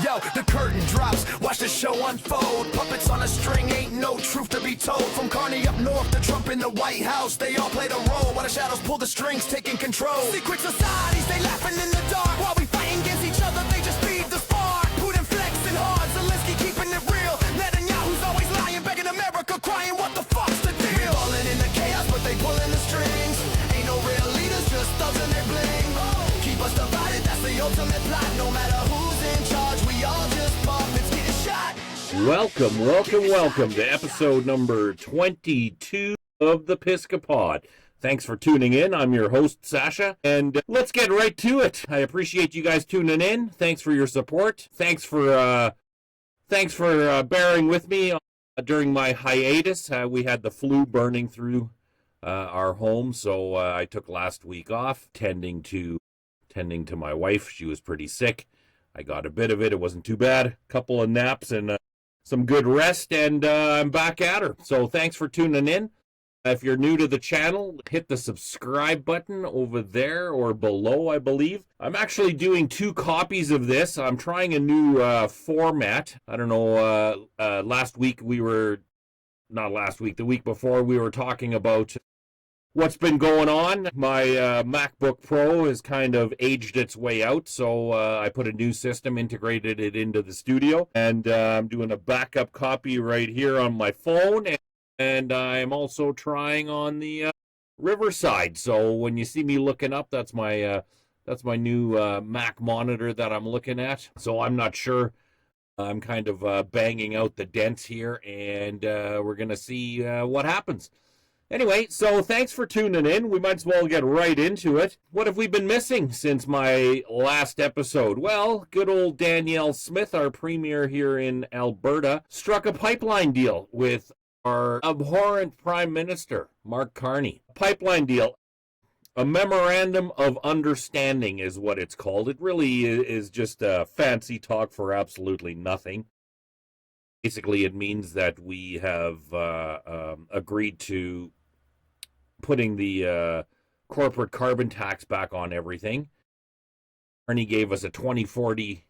Yo, the curtain drops, watch the show unfold. Puppets on a string, ain't no truth to be told. From Carney up north to Trump in the White House, they all played a role while the shadows pull the strings, taking control. Secret societies, they laughing in the dark while we fighting against each other, they just feed the spark. Putin flexing hard, Zelensky keeping it real. Netanyahu's always lying, begging America, crying, what the fuck's the deal? Falling in the chaos, but they pulling the strings. Ain't no real leaders, just thugs and their bling. Keep us divided, that's the ultimate plot. No matter who's in charge, we all just puppets getting shot. Welcome to episode number 22 of the Piscopod. Thanks for tuning in. I'm your host, Sasha, and let's get right to it. I appreciate you guys tuning in. Thanks for your support. Thanks for bearing with me during my hiatus. We had the flu burning through our home, so I took last week off tending to my wife. She was pretty sick. I got a bit of it. It wasn't too bad. A couple of naps and some good rest, and I'm back at her. So thanks for tuning in. If you're new to the channel, hit the subscribe button over there or below, I believe. I'm actually doing 2 copies of this. I'm trying a new format. I don't know, the week before, we were talking about what's been going on. My MacBook Pro has kind of aged its way out, so I put a new system, integrated it into the studio, and I'm doing a backup copy right here on my phone, and I'm also trying on the Riverside. So when you see me looking up, that's my new Mac monitor that I'm looking at. So I'm not sure. I'm kind of banging out the dents here, and we're going to see what happens. Anyway, so thanks for tuning in. We might as well get right into it. What have we been missing since my last episode? Well, good old Danielle Smith, our premier here in Alberta, struck a pipeline deal with our abhorrent Prime Minister, Mark Carney. Pipeline deal. A memorandum of understanding is what it's called. It really is just fancy talk for absolutely nothing. Basically, it means that we have agreed to putting the corporate carbon tax back on everything. Carney gave us a 2040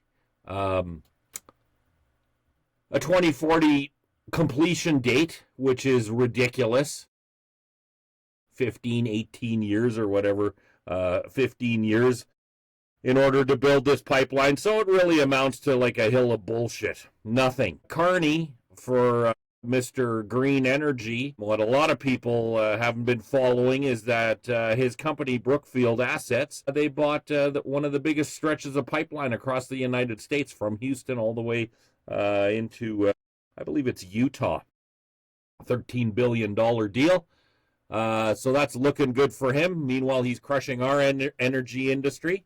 completion date, which is ridiculous. 18 years or whatever, 15 years in order to build this pipeline. So it really amounts to like a hill of bullshit. Nothing. Carney, for Mr. Green Energy, what a lot of people haven't been following is that his company, Brookfield Assets, they bought one of the biggest stretches of pipeline across the United States from Houston all the way into, I believe it's Utah. $13 billion deal. So that's looking good for him. Meanwhile, he's crushing our energy industry.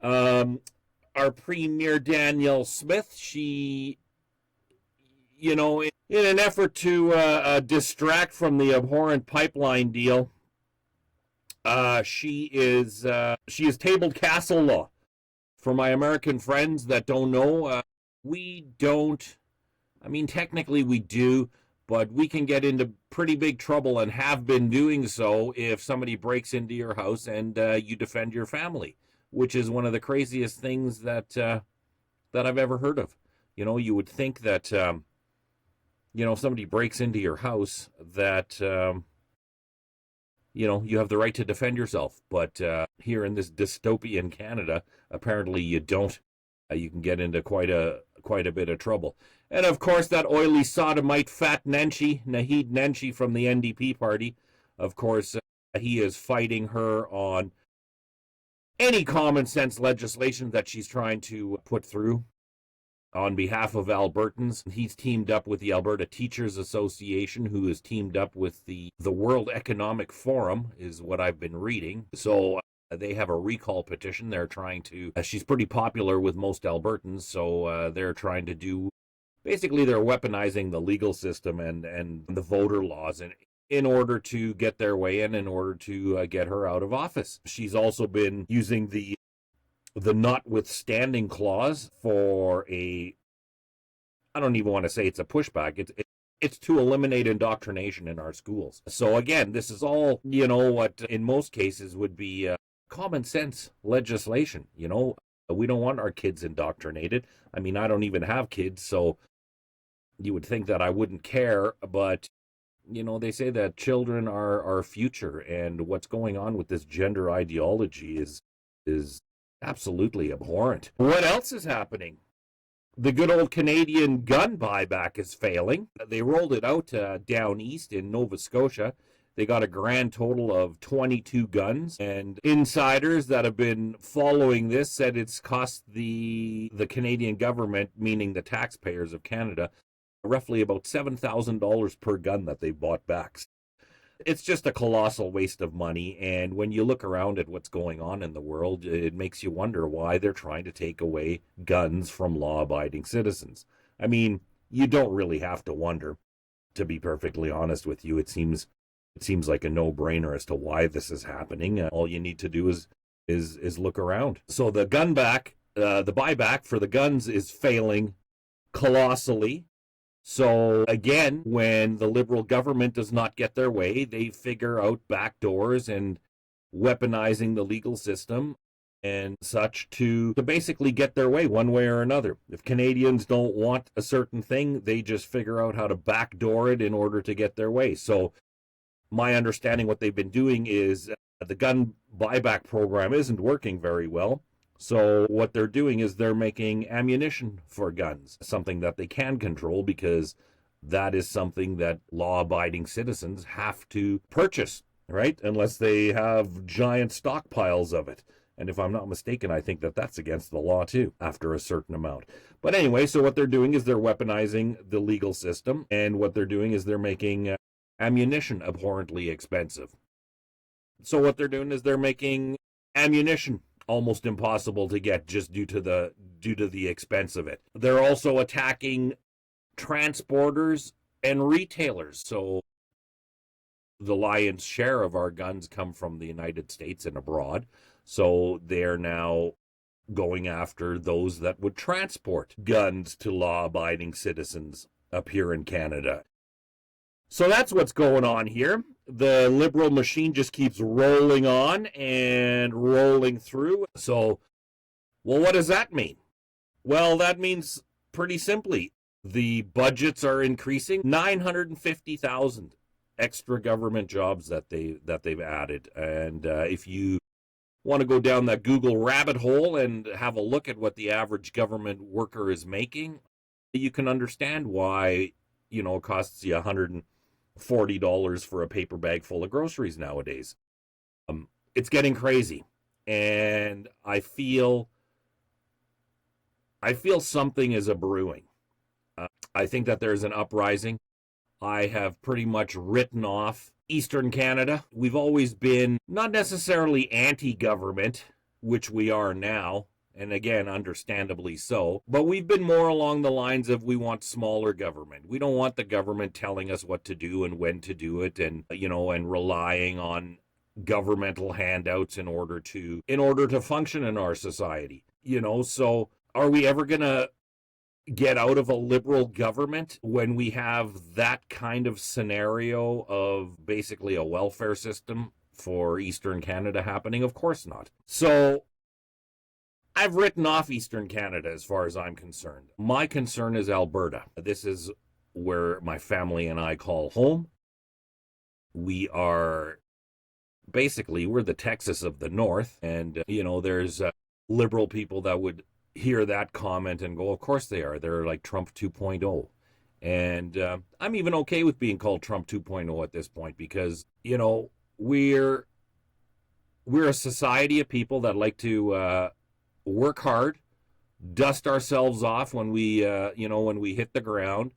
Our premier, Danielle Smith, she, in an effort to distract from the abhorrent pipeline deal, she is tabled castle law. For my American friends that don't know, technically we do, but we can get into pretty big trouble and have been doing so if somebody breaks into your house and you defend your family, which is one of the craziest things that I've ever heard of. You would think that, if somebody breaks into your house that, you have the right to defend yourself. But here in this dystopian Canada, apparently you don't. You can get into quite a bit of trouble. And of course, that oily sodomite fat Nenshi, Naheed Nenshi from the NDP party, of course, he is fighting her on any common sense legislation that she's trying to put through on behalf of Albertans. He's teamed up with the Alberta Teachers Association, who is teamed up with the World Economic Forum, is what I've been reading. So they have a recall petition. They're trying to, she's pretty popular with most Albertans, so they're trying to do, basically they're weaponizing the legal system and the voter laws in order to get their way and in order to get her out of office. She's also been using the notwithstanding clause for I don't even want to say it's a pushback. It's to eliminate indoctrination in our schools. So again, this is all, what in most cases would be common sense legislation. We don't want our kids indoctrinated. I mean, I don't even have kids, so you would think that I wouldn't care, but they say that children are our future, and what's going on with this gender ideology is absolutely abhorrent. What else is happening? The good old Canadian gun buyback is failing. They rolled it out down east in Nova Scotia. They got a grand total of 22 guns, and insiders that have been following this said it's cost the Canadian government, meaning the taxpayers of Canada, roughly about $7,000 per gun that they bought back. It's just a colossal waste of money, and when you look around at what's going on in the world, it makes you wonder why they're trying to take away guns from law-abiding citizens. I mean, you don't really have to wonder, to be perfectly honest with you. It seems like a no-brainer as to why this is happening. All you need to do is look around. So the the buyback for the guns is failing colossally. So again, when the Liberal government does not get their way, they figure out backdoors and weaponizing the legal system and such to basically get their way one way or another. If Canadians don't want a certain thing, they just figure out how to backdoor it in order to get their way. So my understanding, what they've been doing is the gun buyback program isn't working very well. So what they're doing is they're making ammunition for guns, something that they can control because that is something that law-abiding citizens have to purchase, right? Unless they have giant stockpiles of it. And if I'm not mistaken, I think that that's against the law too, after a certain amount. But anyway, so what they're doing is they're weaponizing the legal system, and what they're doing is they're making ammunition abhorrently expensive. So what they're doing is they're making ammunition almost impossible to get just due to the expense of it. They're also attacking transporters and retailers. So the lion's share of our guns come from the United States and abroad. So they're now going after those that would transport guns to law-abiding citizens up here in Canada. So that's what's going on here. The Liberal machine just keeps rolling on and rolling through. So, well, what does that mean? Well, that means pretty simply, the budgets are increasing. 950,000 extra government jobs that they've added. And if you want to go down that Google rabbit hole and have a look at what the average government worker is making, you can understand why, it costs you $140 for a paper bag full of groceries nowadays. It's getting crazy, and I feel something is a brewing. I think that there's an uprising. I have pretty much written off Eastern Canada. We've always been not necessarily anti-government, which we are now, and again, understandably so, but we've been more along the lines of we want smaller government. We don't want the government telling us what to do and when to do it, and and relying on governmental handouts in order to function in our society. So are we ever going to get out of a Liberal government when we have that kind of scenario of basically a welfare system for Eastern Canada happening? Of course not. So I've written off Eastern Canada as far as I'm concerned. My concern is Alberta. This is where my family and I call home. We're the Texas of the North, and there's Liberal people that would hear that comment and go, of course they are. They're like Trump 2.0. And I'm even okay with being called Trump 2.0 at this point because, we're a society of people that like to work hard, dust ourselves off when we hit the ground,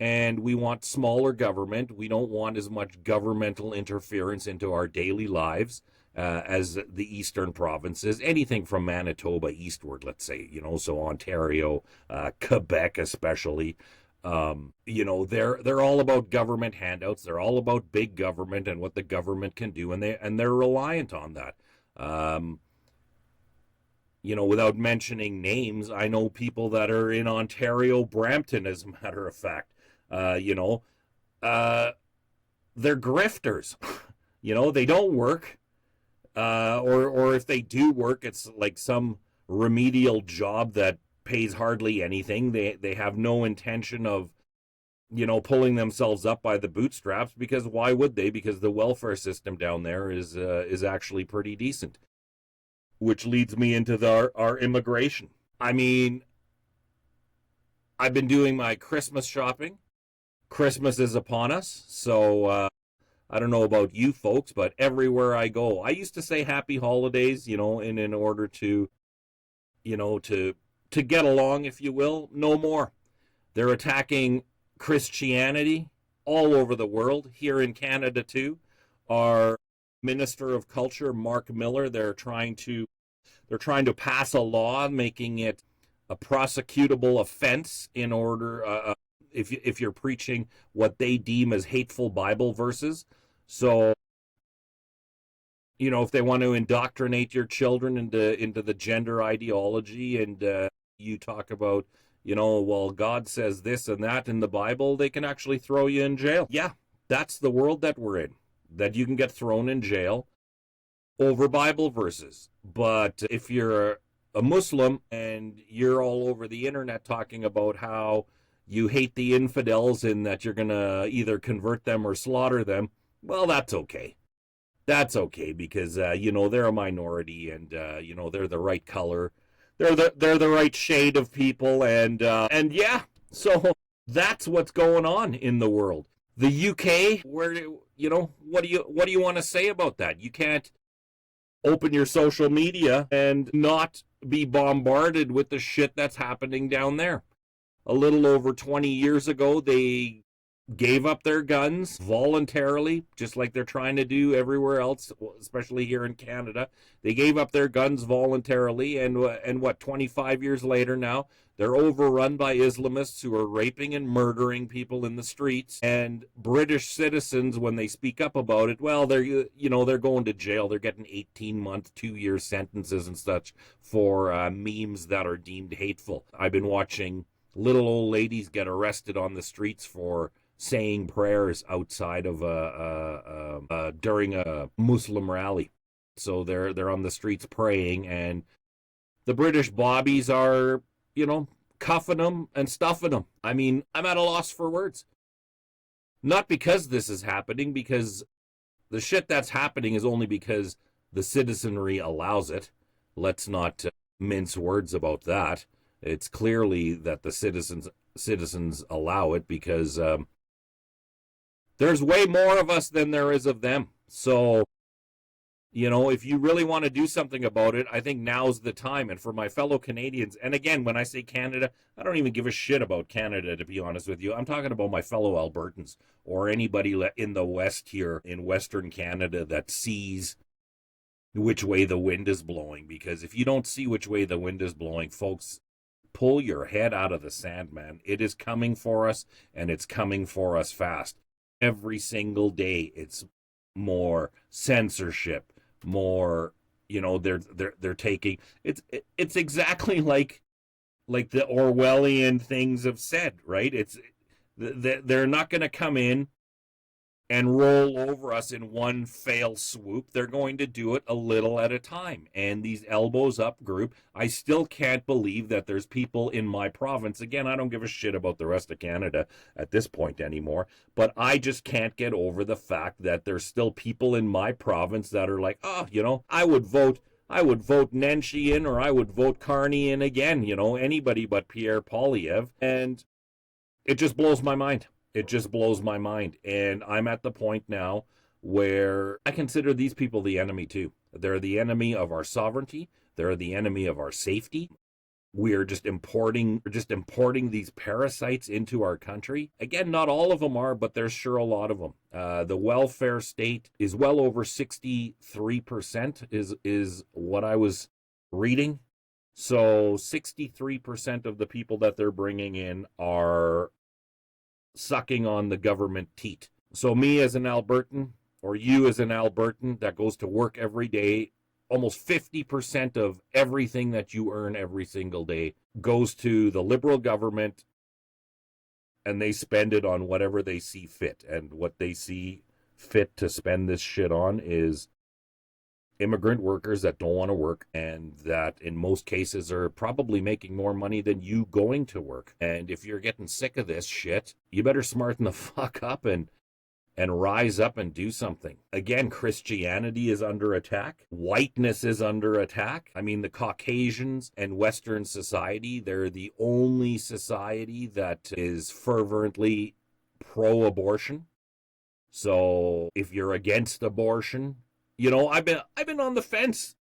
and we want smaller government. We don't want as much governmental interference into our daily lives as the eastern provinces, anything from Manitoba eastward, let's say, so Ontario, Quebec especially. They're all about government handouts. They're all about big government and what the government can do, and they're reliant on that. Um, without mentioning names, I know people that are in Ontario, Brampton, as a matter of fact. Uh, you know, uh, they're grifters. They don't work, or if they do work, it's like some remedial job that pays hardly anything. They have no intention of pulling themselves up by the bootstraps, because why would they? Because the welfare system down there is actually pretty decent. Which leads me into our immigration. I mean, I've been doing my Christmas shopping. Christmas is upon us, so I don't know about you folks, but everywhere I go, I used to say happy holidays, in order to, to get along, if you will. No more. They're attacking Christianity all over the world, here in Canada too. Our Minister of Culture, Mark Miller, they're trying to pass a law making it a prosecutable offense in order if you're preaching what they deem as hateful Bible verses. So, if they want to indoctrinate your children into the gender ideology, and you talk about, well, God says this and that in the Bible, they can actually throw you in jail. Yeah, that's the world that we're in, that you can get thrown in jail over Bible verses. But if you're a Muslim and you're all over the internet talking about how you hate the infidels and that you're going to either convert them or slaughter them, well, that's okay. That's okay, because they're a minority, and they're the right color. They're the right shade of people, and yeah. So that's what's going on in the world. The UK, where what do you want to say about that? You can't open your social media and not be bombarded with the shit that's happening down there. A little over 20 years ago, they gave up their guns voluntarily, just like they're trying to do everywhere else, especially here in Canada. They gave up their guns voluntarily, and what, 25 years later now, they're overrun by Islamists who are raping and murdering people in the streets. And British citizens, when they speak up about it, well, they're going to jail. They're getting 18-month, 2-year sentences and such for memes that are deemed hateful. I've been watching little old ladies get arrested on the streets for saying prayers outside of during a Muslim rally. So they're on the streets praying, and the British bobbies are, cuffing them and stuffing them. I mean, I'm at a loss for words. Not because this is happening, because the shit that's happening is only because the citizenry allows it. Let's not mince words about that. It's clearly that the citizens allow it, because there's way more of us than there is of them. So, if you really want to do something about it, I think now's the time. And for my fellow Canadians, and again, when I say Canada, I don't even give a shit about Canada, to be honest with you. I'm talking about my fellow Albertans, or anybody in the West here in Western Canada that sees which way the wind is blowing. Because if you don't see which way the wind is blowing, folks, pull your head out of the sand, man. It is coming for us, and it's coming for us fast. Every single day, it's more censorship, more, they're taking, it's exactly like the Orwellian things have said, right? They're not going to come in and roll over us in one fell swoop. They're going to do it a little at a time. And these elbows up group, I still can't believe that there's people in my province. Again, I don't give a shit about the rest of Canada at this point anymore, but I just can't get over the fact that there's still people in my province that are like, I would vote Nenshi in, or I would vote Carney in again, anybody but Pierre Poilievre. And it just blows my mind. It just blows my mind. And I'm at the point now where I consider these people the enemy too. They're the enemy of our sovereignty. They're the enemy of our safety. We're just importing these parasites into our country. Again, not all of them are, but there's sure a lot of them. The welfare state is well over 63% is what I was reading. So 63% of the people that they're bringing in are sucking on the government teat. So me as an Albertan, or you as an Albertan that goes to work every day, almost 50% of everything that you earn every single day goes to the Liberal government, and they spend it on whatever they see fit. And what they see fit to spend this shit on is immigrant workers that don't want to work, and that in most cases are probably making more money than you going to work. And if you're getting sick of this shit, you better smarten the fuck up and rise up and do something. Again, Christianity is under attack. Whiteness is under attack. I mean, the Caucasians and Western society, they're the only society that is fervently pro-abortion. So if you're against abortion, you know, I've been on the fence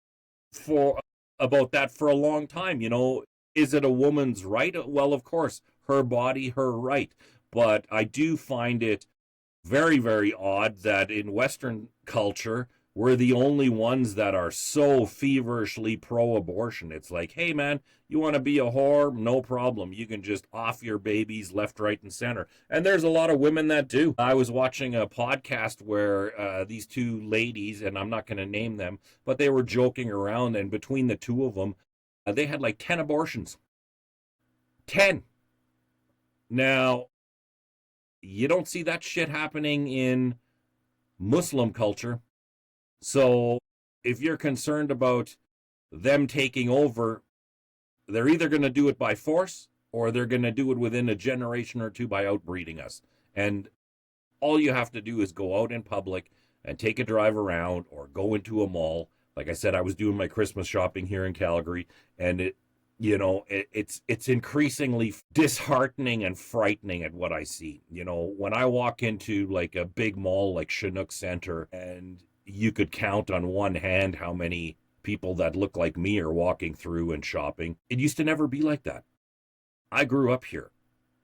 for about that for a long time. You know, is it a woman's right? Well, of course, her body, her right. But I do find it very, very odd that in Western culture, we're the only ones that are so feverishly pro-abortion. It's like, hey, man, you want to be a whore? No problem. You can just off your babies left, right, and center. And there's a lot of women that do. I was watching a podcast where these two ladies, and I'm not going to name them, but they were joking around, and between the two of them, they had like 10 abortions. 10. Now, you don't see that shit happening in Muslim culture. So if you're concerned about them taking over, they're either going to do it by force or they're going to do it within a generation or two by outbreeding us. And all you have to do is go out in public and take a drive around or go into a mall. Like I said, I was doing my Christmas shopping here in Calgary, and it's increasingly disheartening and frightening at what I see. You know, when I walk into like a big mall like Chinook Center, and you could count on one hand how many people that look like me are walking through and shopping. It used to never be like that. I grew up here.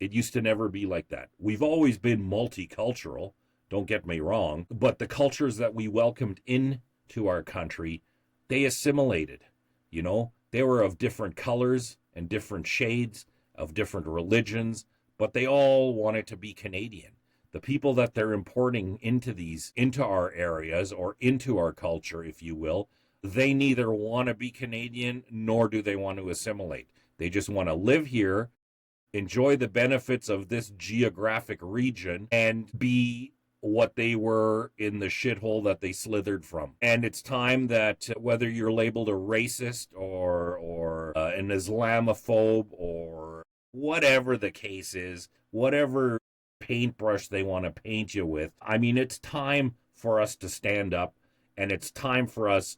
It used to never be like that. We've always been multicultural, don't get me wrong, but the cultures that we welcomed into our country, they assimilated, you know? They were of different colors and different shades, of different religions, but they all wanted to be Canadian. The people that they're importing into our areas or into our culture, if you will, they neither want to be Canadian nor do they want to assimilate. They just want to live here, enjoy the benefits of this geographic region, and be what they were in the shithole that they slithered from. And it's time that whether you're labeled a racist or an Islamophobe or whatever the case is, whatever paintbrush they want to paint you with, I mean, it's time for us to stand up, and it's time for us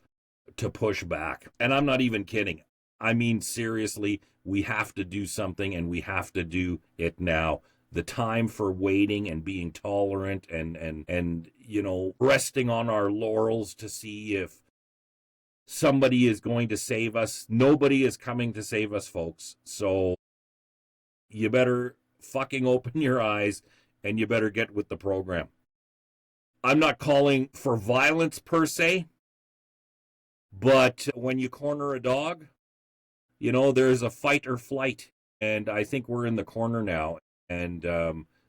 to push back. And I'm not even kidding. I mean, seriously, we have to do something, and we have to do it now. The time for waiting and being tolerant and you know, resting on our laurels to see if somebody is going to save us. Nobody is coming to save us, folks. So you better fucking open your eyes and you better get with the program. I'm not calling for violence per se, but when you corner a dog, you know, there's a fight or flight. And I think we're in the corner now. And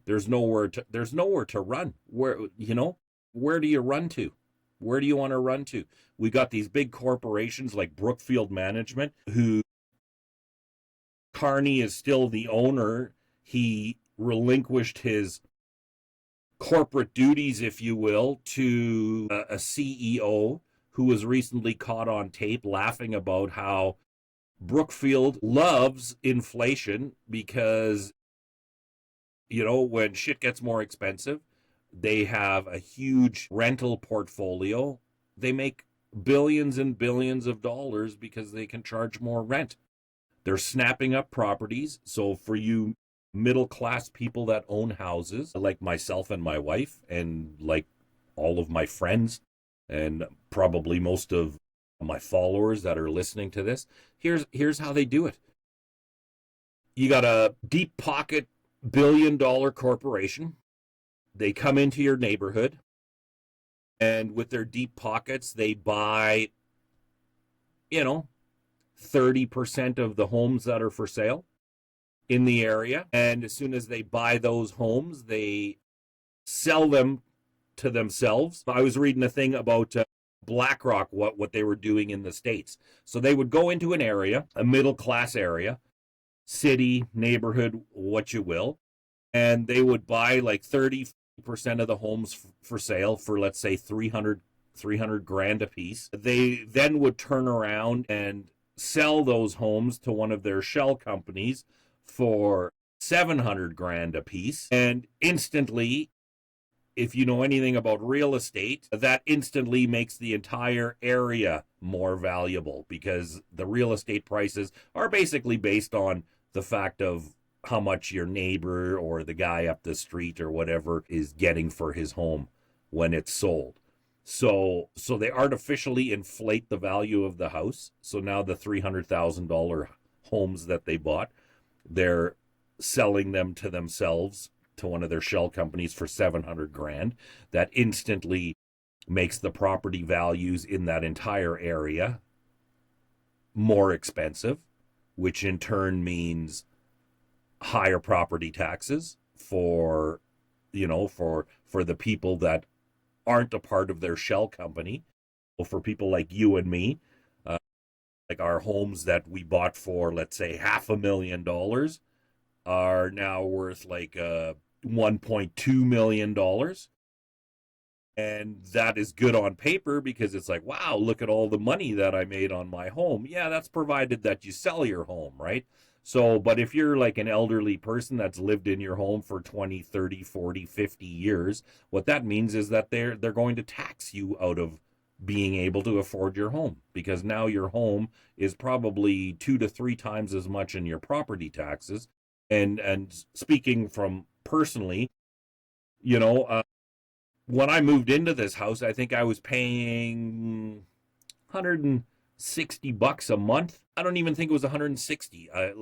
there's nowhere to run. Where do you run to? Where do you want to run to? We got these big corporations like Brookfield Management, who Carney is still the owner. He relinquished his corporate duties, if you will, to a CEO who was recently caught on tape laughing about how Brookfield loves inflation because, you know, when shit gets more expensive, they have a huge rental portfolio. They make billions and billions of dollars because they can charge more rent. They're snapping up properties. So for you middle-class people that own houses, like myself and my wife, and like all of my friends, and probably most of my followers that are listening to this, here's how they do it. You got a deep pocket billion-dollar corporation. They come into your neighborhood, and with their deep pockets, they buy, 30% of the homes that are for sale. in the area. And as soon as they buy those homes, they sell them to themselves. I was reading a thing about BlackRock, what they were doing in the States. So they would go into an area, a middle class area, city, neighborhood, what you will, and they would buy like 30% of the homes for sale for, let's say, 300 grand a piece. They then would turn around and sell those homes to one of their shell companies for 700 grand a piece. And instantly, if you know anything about real estate, that instantly makes the entire area more valuable, because the real estate prices are basically based on the fact of how much your neighbor or the guy up the street or whatever is getting for his home when it's sold. So they artificially inflate the value of the house. So now the $300,000 homes that they bought, they're selling them to themselves, to one of their shell companies, for 700 grand. That instantly makes the property values in that entire area more expensive, which in turn means higher property taxes for the people that aren't a part of their shell company. Well, for people like you and me, like our homes that we bought for, let's say, $500,000 are now worth like $1.2 million. And that is good on paper, because it's like, wow, look at all the money that I made on my home. Yeah, that's provided that you sell your home, right? So, but if you're like an elderly person that's lived in your home for 20, 30, 40, 50 years, what that means is that they're going to tax you out of being able to afford your home, because now your home is probably 2 to 3 times as much in your property taxes. And speaking from personally, when I moved into this house, I think I was paying $160 a month. I don't even think it was 160. I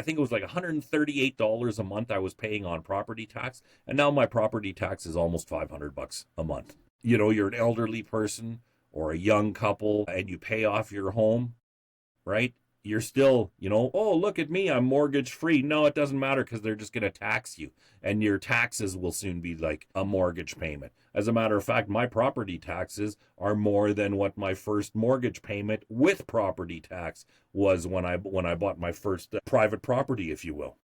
think it was like $138 a month I was paying on property tax, and now my property tax is almost $500 a month. You're an elderly person or a young couple and you pay off your home, right? You're still, oh, look at me, I'm mortgage free. No, it doesn't matter, because they're just going to tax you, and your taxes will soon be like a mortgage payment. As a matter of fact, my property taxes are more than what my first mortgage payment with property tax was when I bought my first private property, if you will.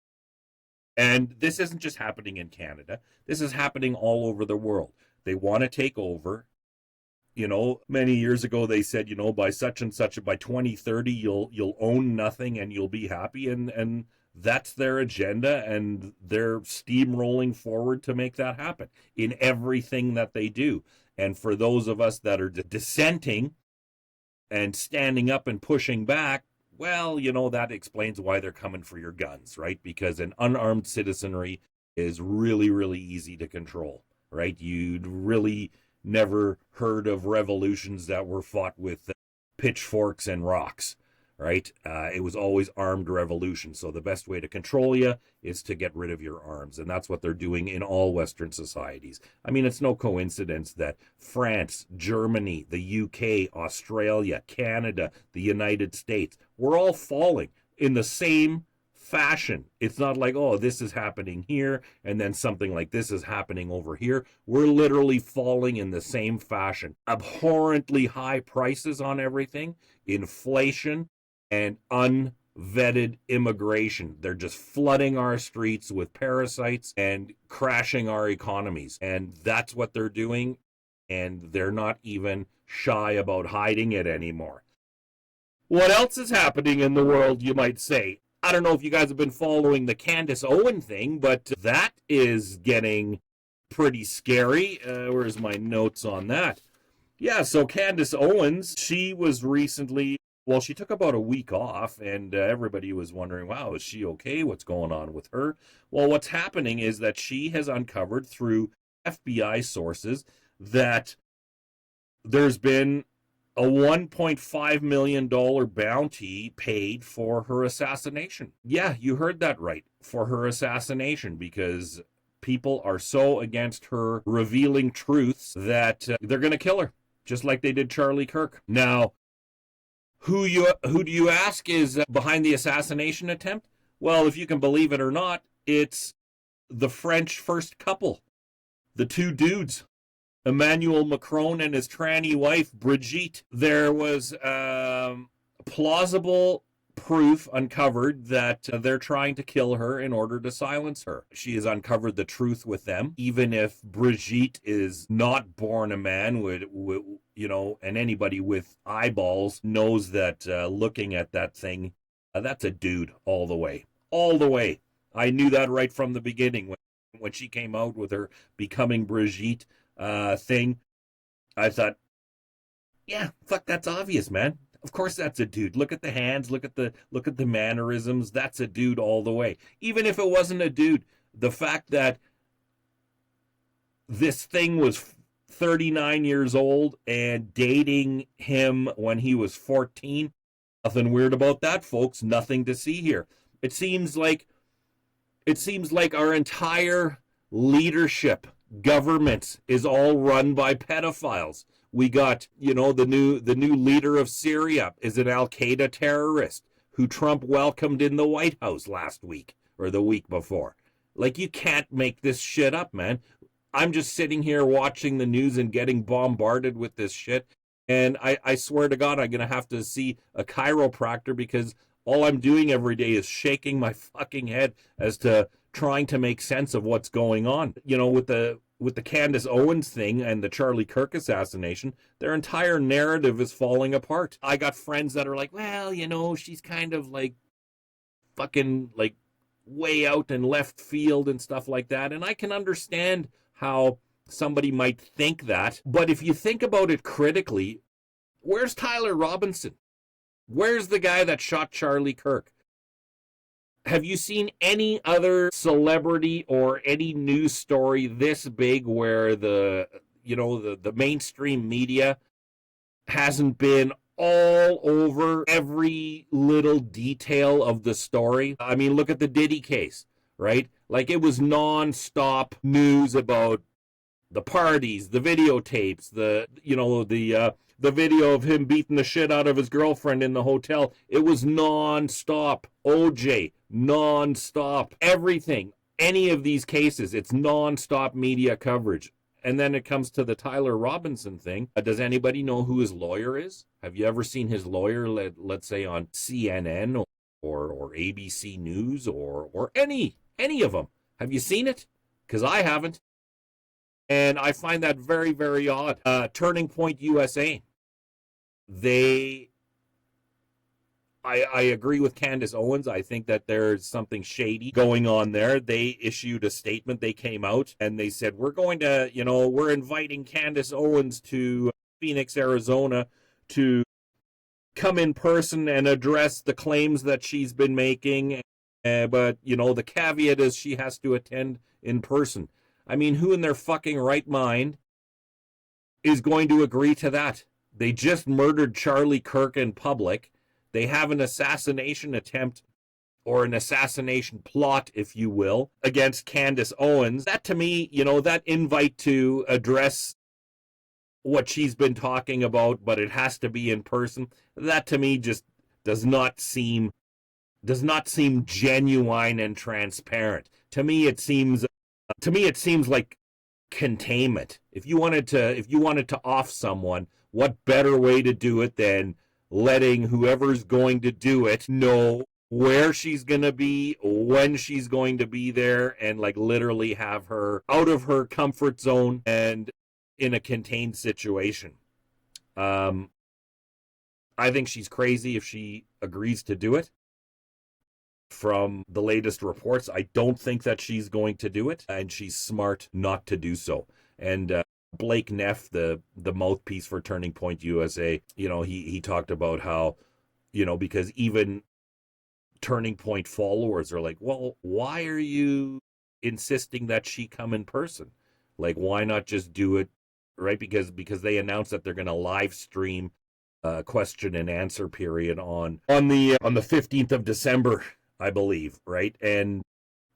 And this isn't just happening in Canada. This is happening all over the world. They want to take over. Many years ago they said, by such and such, by 2030 you'll own nothing and you'll be happy, and that's their agenda, and they're steamrolling forward to make that happen in everything that they do. And for those of us that are dissenting and standing up and pushing back, well, that explains why they're coming for your guns, right? Because an unarmed citizenry is really, really easy to control, right? You'd really never heard of revolutions that were fought with pitchforks and rocks, right? It was always armed revolution. So the best way to control you is to get rid of your arms. And that's what they're doing in all Western societies. I mean, it's no coincidence that France, Germany, the UK, Australia, Canada, the United States, we're all falling in the same fashion. It's not like, oh, this is happening here and then something like this is happening over here. We're literally falling in the same fashion. Abhorrently high prices on everything, inflation, and unvetted immigration. They're just flooding our streets with parasites and crashing our economies. And that's what they're doing. And they're not even shy about hiding it anymore. What else is happening in the world, you might say? I don't know if you guys have been following the Candace Owen thing, but that is getting pretty scary. Where's my notes on that? Yeah, so Candace Owens, she was recently, well, she took about a week off, and everybody was wondering, wow, is she okay? What's going on with her? Well, what's happening is that she has uncovered through FBI sources that there's been a $1.5 million bounty paid for her assassination. Yeah, you heard that right, for her assassination, because people are so against her revealing truths that they're going to kill her, just like they did Charlie Kirk. Now, who do you ask is behind the assassination attempt? Well, if you can believe it or not, it's the French first couple, the two dudes, Emmanuel Macron and his tranny wife, Brigitte. There was plausible proof uncovered that they're trying to kill her in order to silence her. She has uncovered the truth with them, even if Brigitte is not born a man, and anybody with eyeballs knows that looking at that thing, that's a dude all the way. All the way. I knew that right from the beginning when she came out with her Becoming Brigitte thing. I thought, yeah, fuck, that's obvious, man. Of course that's a dude. Look at the hands, look at the mannerisms. That's a dude all the way. Even if it wasn't a dude, the fact that this thing was 39 years old and dating him when he was 14, nothing weird about that, folks. Nothing to see here. It seems like our entire leadership, government, is all run by pedophiles. We got, the new leader of Syria is an Al-Qaeda terrorist who Trump welcomed in the White House last week or the week before. Like, you can't make this shit up, man. I'm just sitting here watching the news and getting bombarded with this shit. And I swear to God, I'm going to have to see a chiropractor, because all I'm doing every day is shaking my fucking head as to trying to make sense of what's going on. With the Candace Owens thing and the Charlie Kirk assassination, their entire narrative is falling apart. I got friends that are like, well, she's kind of like fucking like way out in left field and stuff like that. And I can understand how somebody might think that. But if you think about it critically, where's Tyler Robinson? Where's the guy that shot Charlie Kirk? Have you seen any other celebrity or any news story this big where the mainstream media hasn't been all over every little detail of the story? I mean, look at the Diddy case, right? Like, it was non-stop news about the parties, the videotapes, the video of him beating the shit out of his girlfriend in the hotel. It was non-stop. OJ, non-stop. Everything. Any of these cases, it's non-stop media coverage. And then it comes to the Tyler Robinson thing. Does anybody know who his lawyer is? Have you ever seen his lawyer, let's say, on CNN or ABC News or any of them? Have you seen it? Because I haven't. And I find that very, very odd. Turning Point USA. I agree with Candace Owens. I think that there's something shady going on there. They issued a statement. They came out and they said, we're inviting Candace Owens to Phoenix, Arizona to come in person and address the claims that she's been making. But, the caveat is she has to attend in person. I mean, who in their fucking right mind is going to agree to that? They just murdered Charlie Kirk in public. They have an assassination attempt, or an assassination plot, if you will, against Candace Owens. That, to me, that invite to address what she's been talking about, but it has to be in person, that to me just does not seem genuine and transparent. To me it seems like containment. If you wanted to off someone, what better way to do it than letting whoever's going to do it know where she's going to be, when she's going to be there, and like literally have her out of her comfort zone and in a contained situation. I think she's crazy if she agrees to do it. From the latest reports, I don't think that she's going to do it, and she's smart not to do so. And Blake Neff, the mouthpiece for Turning Point USA, he talked about how, because even Turning Point followers are like, well, why are you insisting that she come in person? Like, why not just do it, right? Because they announced that they're going to live stream a question and answer period on the 15th of December, I believe, right? And,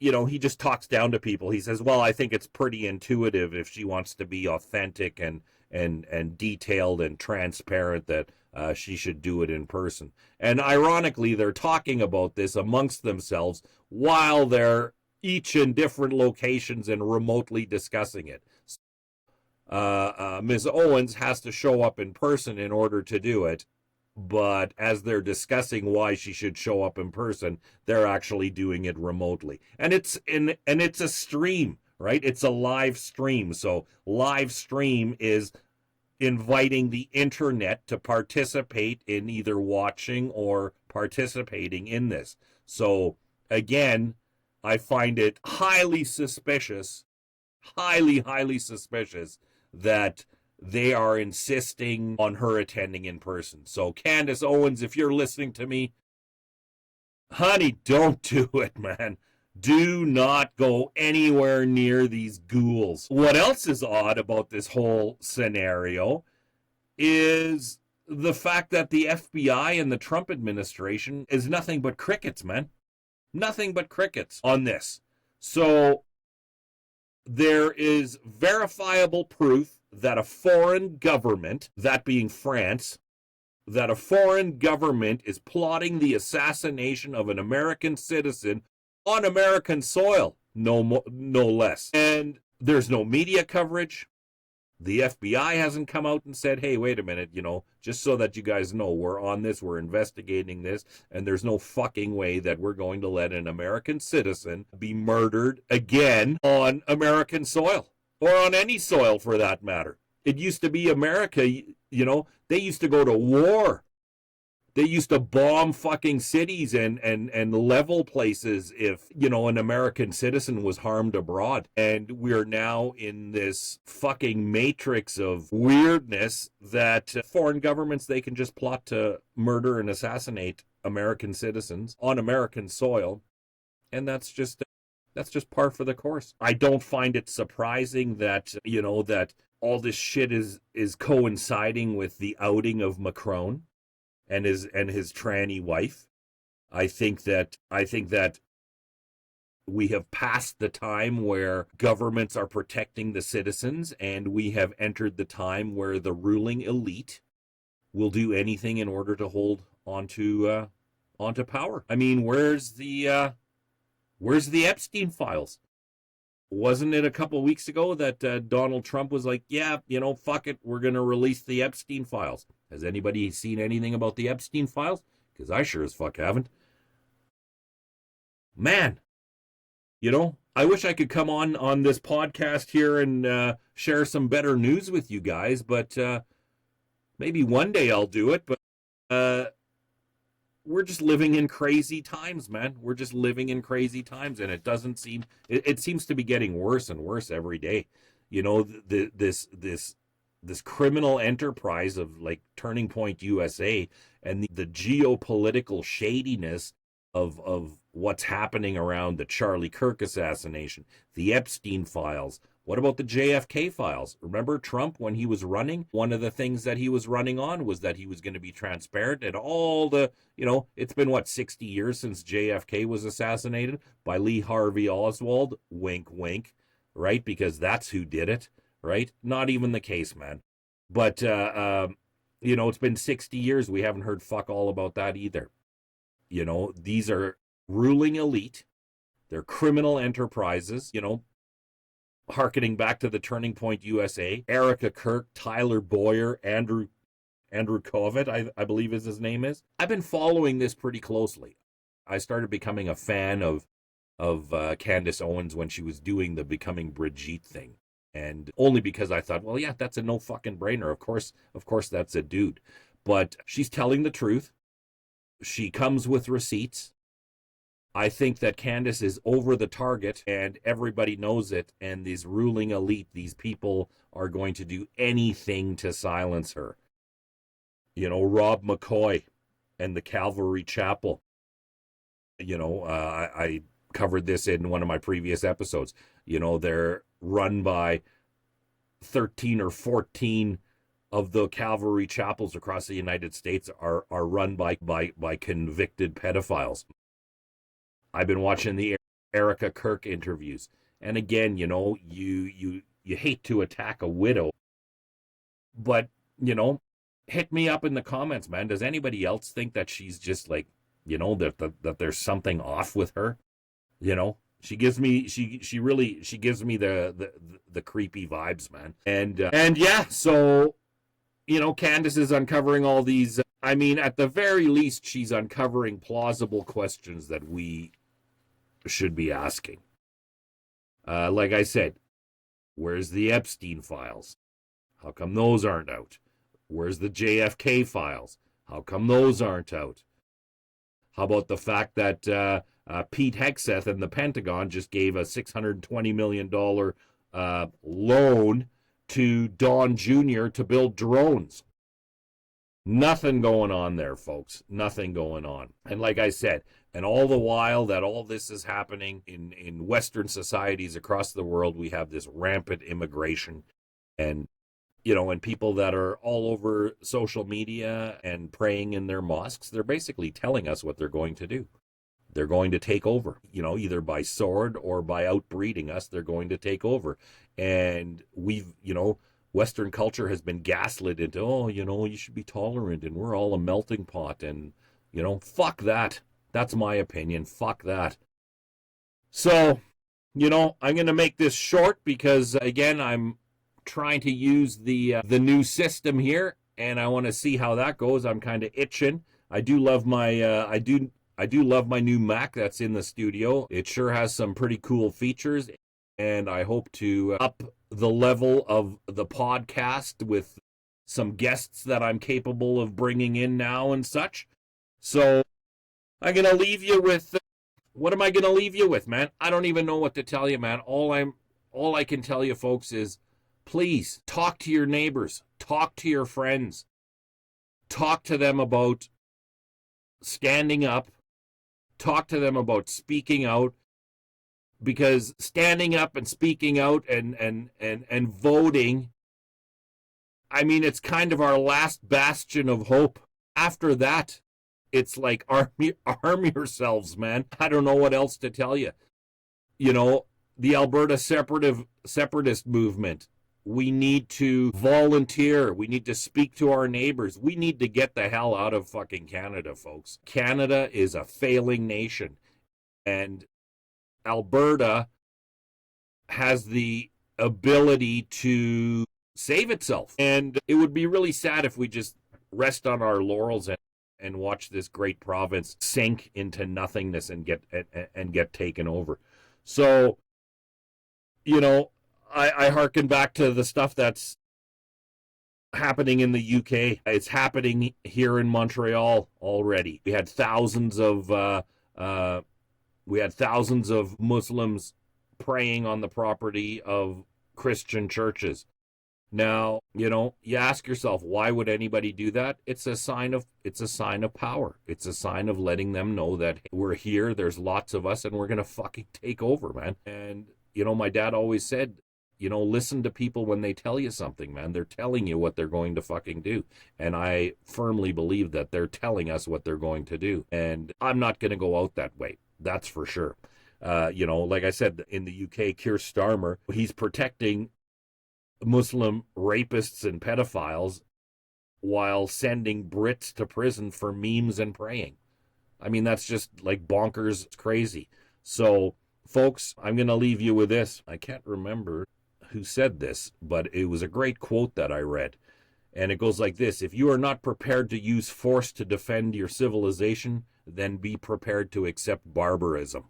he just talks down to people. He says, well, I think it's pretty intuitive if she wants to be authentic and and detailed and transparent that she should do it in person. And ironically, they're talking about this amongst themselves while they're each in different locations and remotely discussing it. Ms. Owens has to show up in person in order to do it, but as they're discussing why she should show up in person, they're actually doing it remotely. And it's a stream, right? It's a live stream. So live stream is inviting the internet to participate in either watching or participating in this. So again, I find it highly suspicious, highly suspicious that they are insisting on her attending in person. So Candace Owens, if you're listening to me, honey, don't do it, man. Do not go anywhere near these ghouls. What else is odd about this whole scenario is the fact that the FBI and the Trump administration is nothing but crickets, man. Nothing but crickets on this. So there is verifiable proof that a foreign government, that being France, that a foreign government is plotting the assassination of an American citizen on American soil, no less. And there's no media coverage. The FBI hasn't come out and said, hey, wait a minute, just so that you guys know, we're on this, we're investigating this, and there's no fucking way that we're going to let an American citizen be murdered again on American soil, or on any soil for that matter. It used to be America, they used to go to war. They used to bomb fucking cities and level places if, an American citizen was harmed abroad. And we're now in this fucking matrix of weirdness that foreign governments, they can just plot to murder and assassinate American citizens on American soil. And that's just par for the course. I don't find it surprising that, that all this shit is coinciding with the outing of Macron and his tranny wife. I think that we have passed the time where governments are protecting the citizens, and we have entered the time where the ruling elite will do anything in order to hold onto power. I mean, where's the Epstein files? Wasn't it a couple of weeks ago that Donald Trump was like, yeah, fuck it, we're going to release the Epstein files? Has anybody seen anything about the Epstein files? Because I sure as fuck haven't. Man, I wish I could come on this podcast here and share some better news with you guys, but maybe one day I'll do it. But we're just living in crazy times, man. We're just living in crazy times, and it seems to be getting worse and worse every day. This criminal enterprise of like Turning Point USA and the geopolitical shadiness of what's happening around the Charlie Kirk assassination, the Epstein files. What about the JFK files? Remember Trump, when he was running, one of the things that he was running on was that he was going to be transparent, and all the, it's been 60 years since JFK was assassinated by Lee Harvey Oswald, wink, wink, right? Because that's who did it, right? Not even the case, man. But, it's been 60 years. We haven't heard fuck all about that either. These are ruling elite. They're criminal enterprises, harkening back to the Turning Point USA, Erica Kirk, Tyler Boyer, Andrew Kovac, I believe his name is. I've been following this pretty closely. I started becoming a fan of Candace Owens when she was doing the Becoming Brigitte thing. And only because I thought, well, yeah, that's a no fucking brainer. Of course that's a dude. But she's telling the truth. She comes with receipts. I think that Candace is over the target, and everybody knows it. And these ruling elite, these people are going to do anything to silence her. Rob McCoy and the Calvary Chapel. I covered this in one of my previous episodes. They're run by 13 or 14 of the Calvary chapels across the United States are run by convicted pedophiles. I've been watching the Erica Kirk interviews. And again, you hate to attack a widow, But, hit me up in the comments, man. Does anybody else think that she's just like, that there's something off with her? She gives me she gives me the creepy vibes, man. And yeah, so Candace is uncovering all these. I mean, at the very least, she's uncovering plausible questions that we should be asking. Like I said, where's the Epstein files? How come those aren't out? Where's the JFK files? How come those aren't out? How about the fact that Pete Hegseth and the Pentagon just gave a $620 million loan to Don Jr. to build drones? Nothing going on there, folks. Nothing going on. And like I said, and all the while that all this is happening in Western societies across the world, we have this rampant immigration and and people that are all over social media and praying in their mosques, they're basically telling us what they're going to do. They're going to take over, either by sword or by outbreeding us, they're going to take over. And we've, Western culture has been gaslit into, you should be tolerant and we're all a melting pot. And, fuck that. That's my opinion. Fuck that. So, I'm going to make this short because, again, I'm trying to use the new system here, and I want to see how that goes. I'm kind of itching. I do love my I do love my new Mac that's in the studio. It sure has some pretty cool features, and I hope to up the level of the podcast with some guests that I'm capable of bringing in now and such. So I'm going to leave you with what am I going to leave you with, man? I don't even know what to tell you, man. All I can tell you, folks, is please talk to your neighbors, talk to your friends, talk to them about standing up, talk to them about speaking out, because standing up and speaking out and voting, I mean, it's kind of our last bastion of hope. After that, it's like arm yourselves, man. I don't know what else to tell you. The Alberta separatist movement. We need to volunteer. We need to speak to our neighbors. We need to get the hell out of fucking Canada, folks. Canada is a failing nation. And Alberta has the ability to save itself. And it would be really sad if we just rest on our laurels and watch this great province sink into nothingness and get taken over. So, I hearken back to the stuff that's happening in the UK. It's happening here in Montreal already. We had thousands of Muslims praying on the property of Christian churches. Now, you ask yourself, why would anybody do that? It's a sign of power. It's a sign of letting them know that we're here, there's lots of us, and we're gonna fucking take over, man. And my dad always said, listen to people when they tell you something, man. They're telling you what they're going to fucking do. And I firmly believe that they're telling us what they're going to do. And I'm not going to go out that way. That's for sure. Like I said, in the UK, Keir Starmer, he's protecting Muslim rapists and pedophiles while sending Brits to prison for memes and praying. I mean, that's just like bonkers. It's crazy. So, folks, I'm going to leave you with this. I can't remember who said this, but it was a great quote that I read. And it goes like this: if you are not prepared to use force to defend your civilization, then be prepared to accept barbarism.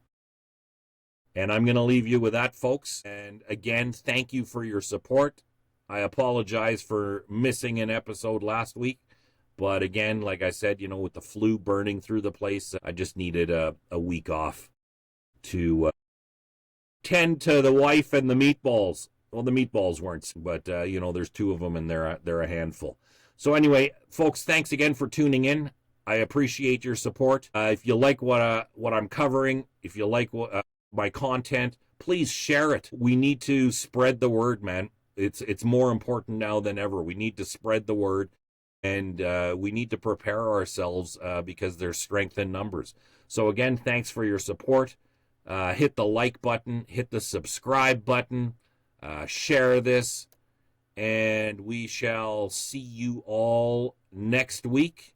And I'm going to leave you with that, folks. And again, thank you for your support. I apologize for missing an episode last week. But again, like I said, with the flu burning through the place, I just needed a week off to tend to the wife and the meatballs. Well, the meatballs weren't, but, there's two of them and they're a handful. So anyway, folks, thanks again for tuning in. I appreciate your support. If you like what I'm covering, if you like my content, please share it. We need to spread the word, man. It's more important now than ever. We need to spread the word, and we need to prepare ourselves because there's strength in numbers. So again, thanks for your support. Hit the like button, hit the subscribe button, share this, and we shall see you all next week.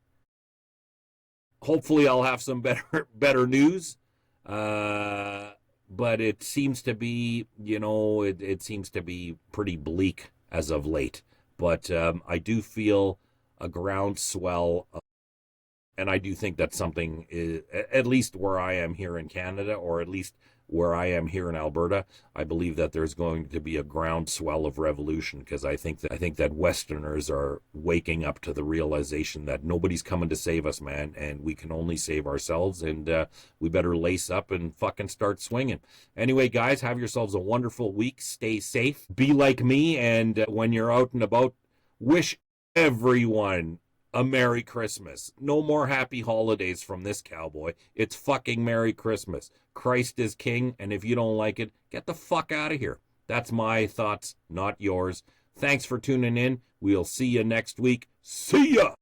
Hopefully I'll have some better news. But it seems to be, it seems to be pretty bleak as of late. But I do feel a groundswell, and I do think that something is, at least where I am here in Canada, or at least where I am here in Alberta, I believe that there's going to be a groundswell of revolution, because I think that Westerners are waking up to the realization that nobody's coming to save us, man, and we can only save ourselves, and we better lace up and fucking start swinging. Anyway, guys, have yourselves a wonderful week. Stay safe. Be like me, and when you're out and about, wish everyone a Merry Christmas. No more happy holidays from this cowboy. It's fucking Merry Christmas. Christ is King, and if you don't like it, get the fuck out of here. That's my thoughts, not yours. Thanks for tuning in. We'll see you next week. See ya!